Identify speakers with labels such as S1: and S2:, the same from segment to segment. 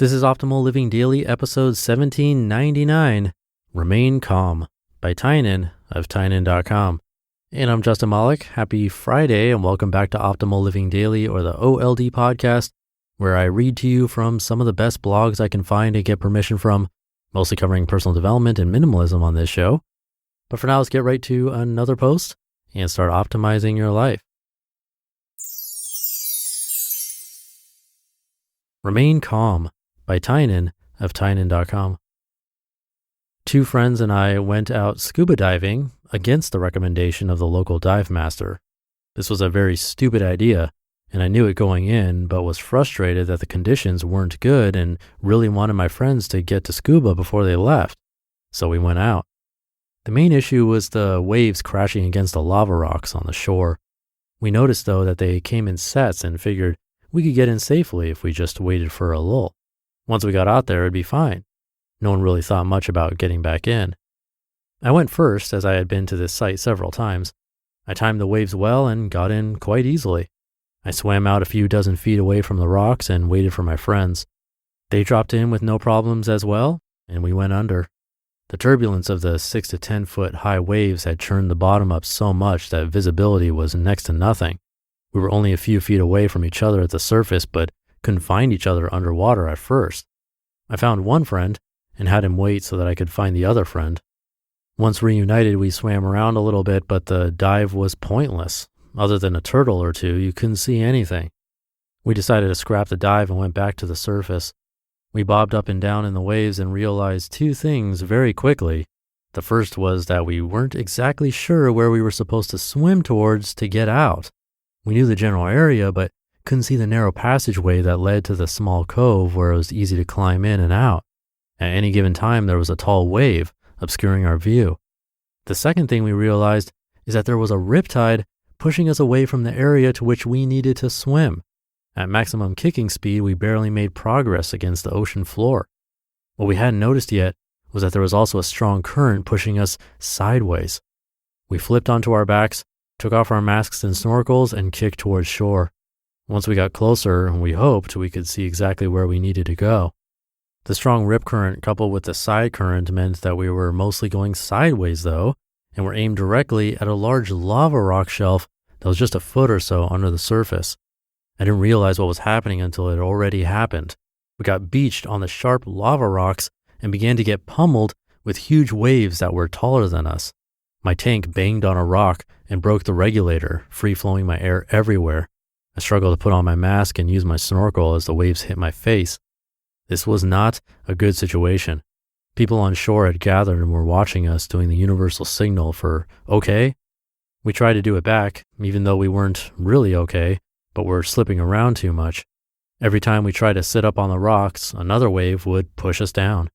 S1: This is Optimal Living Daily, episode 1799, Remain Calm, by Tynan of Tynan.com. And I'm Justin Malik. Happy Friday, and welcome back to Optimal Living Daily, or the OLD podcast, where I read to you from some of the best blogs I can find and get permission from, mostly covering personal development and minimalism on this show. But for now, let's get right to another post and start optimizing your life. Remain Calm, by Tynan of Tynan.com. Two friends and I went out scuba diving against the recommendation of the local dive master. This was a very stupid idea, and I knew it going in, but was frustrated that the conditions weren't good and really wanted my friends to get to scuba before they left. So we went out. The main issue was the waves crashing against the lava rocks on the shore. We noticed, though, that they came in sets and figured we could get in safely if we just waited for a lull. Once we got out there, it'd be fine. No one really thought much about getting back in. I went first, as I had been to this site several times. I timed the waves well and got in quite easily. I swam out a few dozen feet away from the rocks and waited for my friends. They dropped in with no problems as well, and we went under. The turbulence of the 6 to 10 foot high waves had churned the bottom up so much that visibility was next to nothing. We were only a few feet away from each other at the surface, but couldn't find each other underwater at first. I found one friend and had him wait so that I could find the other friend. Once reunited, we swam around a little bit, but the dive was pointless. Other than a turtle or two, you couldn't see anything. We decided to scrap the dive and went back to the surface. We bobbed up and down in the waves and realized two things very quickly. The first was that we weren't exactly sure where we were supposed to swim towards to get out. We knew the general area, but couldn't see the narrow passageway that led to the small cove where it was easy to climb in and out. At any given time, there was a tall wave obscuring our view. The second thing we realized is that there was a riptide pushing us away from the area to which we needed to swim. At maximum kicking speed, we barely made progress against the ocean floor. What we hadn't noticed yet was that there was also a strong current pushing us sideways. We flipped onto our backs, took off our masks and snorkels, and kicked towards shore. Once we got closer, we hoped we could see exactly where we needed to go. The strong rip current coupled with the side current meant that we were mostly going sideways, though, and were aimed directly at a large lava rock shelf that was just a foot or so under the surface. I didn't realize what was happening until it had already happened. We got beached on the sharp lava rocks and began to get pummeled with huge waves that were taller than us. My tank banged on a rock and broke the regulator, free-flowing my air everywhere. I struggled to put on my mask and use my snorkel as the waves hit my face. This was not a good situation. People on shore had gathered and were watching us doing the universal signal for okay. We tried to do it back, even though we weren't really okay, but were slipping around too much. Every time we tried to sit up on the rocks, another wave would push us down.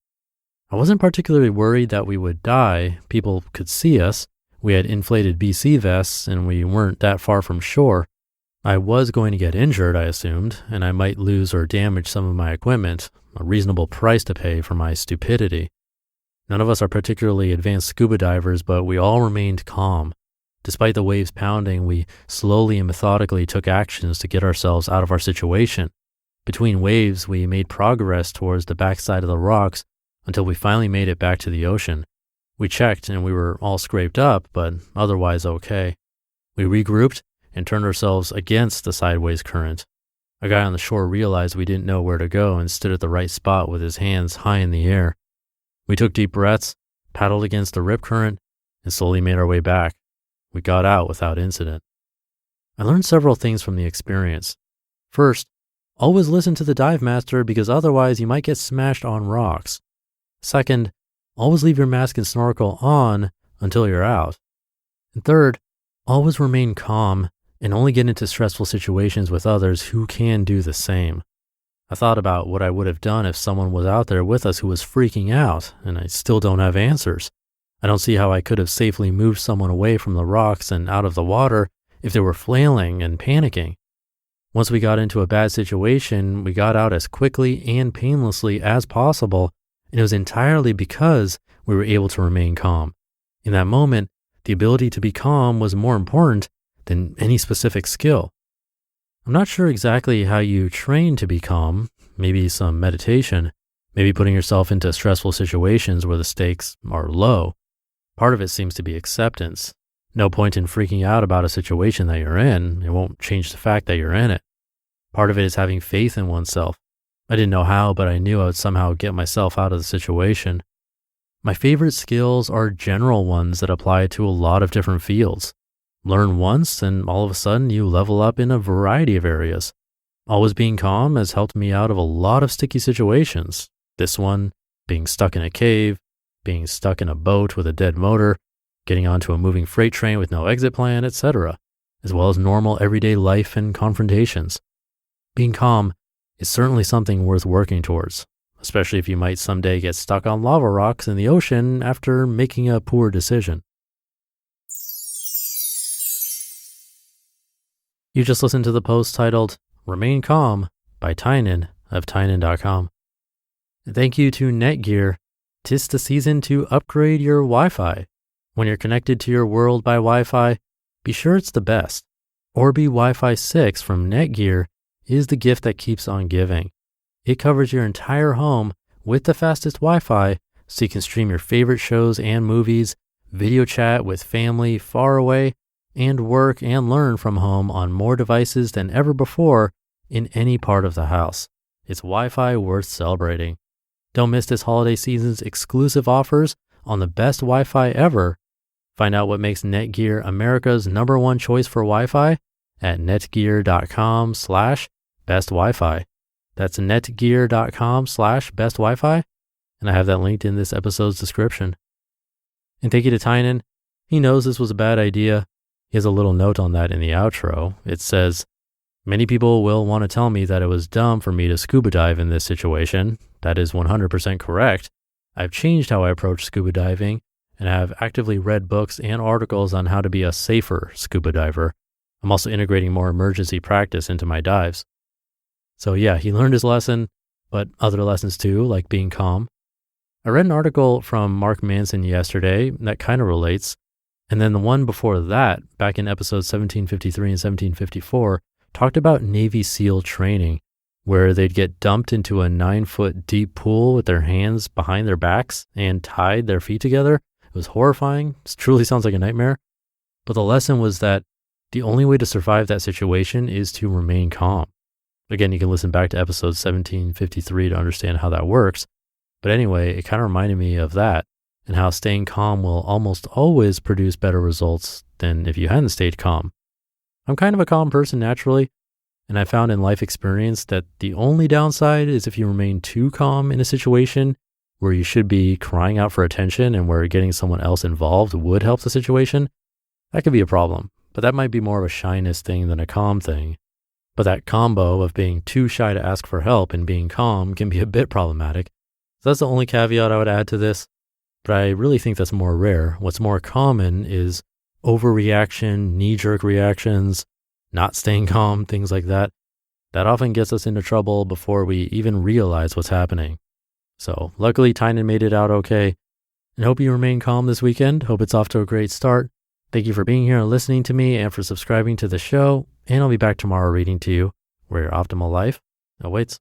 S1: I wasn't particularly worried that we would die. People could see us. We had inflated BC vests, and we weren't that far from shore. I was going to get injured, I assumed, and I might lose or damage some of my equipment, a reasonable price to pay for my stupidity. None of us are particularly advanced scuba divers, but we all remained calm. Despite the waves pounding, we slowly and methodically took actions to get ourselves out of our situation. Between waves, we made progress towards the backside of the rocks until we finally made it back to the ocean. We checked and we were all scraped up, but otherwise okay. We regrouped and turned ourselves against the sideways current. A guy on the shore realized we didn't know where to go and stood at the right spot with his hands high in the air. We took deep breaths, paddled against the rip current, and slowly made our way back. We got out without incident. I learned several things from the experience. First, always listen to the dive master because otherwise you might get smashed on rocks. Second, always leave your mask and snorkel on until you're out. And third, always remain calm and only get into stressful situations with others who can do the same. I thought about what I would have done if someone was out there with us who was freaking out, and I still don't have answers. I don't see how I could have safely moved someone away from the rocks and out of the water if they were flailing and panicking. Once we got into a bad situation, we got out as quickly and painlessly as possible, and it was entirely because we were able to remain calm. In that moment, the ability to be calm was more important than any specific skill. I'm not sure exactly how you train to be calm. maybe some meditation, maybe putting yourself into stressful situations where the stakes are low. Part of it seems to be acceptance. No point in freaking out about a situation that you're in. It won't change the fact that you're in it. Part of it is having faith in oneself. I didn't know how, but I knew I would somehow get myself out of the situation. My favorite skills are general ones that apply to a lot of different fields. Learn once and all of a sudden you level up in a variety of areas. Always being calm has helped me out of a lot of sticky situations. This one, being stuck in a cave, being stuck in a boat with a dead motor, getting onto a moving freight train with no exit plan, etc., as well as normal everyday life and confrontations. Being calm is certainly something worth working towards, especially if you might someday get stuck on lava rocks in the ocean after making a poor decision. You just listened to the post titled Remain Calm by Tynan of Tynan.com. Thank you to Netgear. 'Tis the season to upgrade your Wi-Fi. When you're connected to your world by Wi-Fi, be sure it's the best. Orbi Wi-Fi 6 from Netgear is the gift that keeps on giving. It covers your entire home with the fastest Wi-Fi, so you can stream your favorite shows and movies, video chat with family far away, and work and learn from home on more devices than ever before in any part of the house. It's Wi-Fi worth celebrating. Don't miss this holiday season's exclusive offers on the best Wi-Fi ever. Find out what makes Netgear America's #1 choice for Wi-Fi at netgear.com/best Wi-Fi. That's netgear.com/best Wi-Fi. And I have that linked in this episode's description. And thank you to Tynan. He knows this was a bad idea. He has a little note on that in the outro. It says, many people will want to tell me that it was dumb for me to scuba dive in this situation. That is 100% correct. I've changed how I approach scuba diving and have actively read books and articles on how to be a safer scuba diver. I'm also integrating more emergency practice into my dives. So yeah, he learned his lesson, but other lessons too, like being calm. I read an article from Mark Manson yesterday that kind of relates. And then the one before that, back in episodes 1753 and 1754, talked about Navy SEAL training, where they'd get dumped into a 9-foot deep pool with their hands behind their backs and tied their feet together. It was horrifying. It truly sounds like a nightmare. But the lesson was that the only way to survive that situation is to remain calm. Again, you can listen back to episode 1753 to understand how that works. But anyway, it kind of reminded me of that and how staying calm will almost always produce better results than if you hadn't stayed calm. I'm kind of a calm person naturally, and I found in life experience that the only downside is if you remain too calm in a situation where you should be crying out for attention and where getting someone else involved would help the situation. That could be a problem, but that might be more of a shyness thing than a calm thing. But that combo of being too shy to ask for help and being calm can be a bit problematic. So that's the only caveat I would add to this. But I really think that's more rare. What's more common is overreaction, knee-jerk reactions, not staying calm, things like that. That often gets us into trouble before we even realize what's happening. So luckily, Tynan made it out okay. And hope you remain calm this weekend. Hope it's off to a great start. Thank you for being here and listening to me and for subscribing to the show. And I'll be back tomorrow reading to you where your optimal life awaits.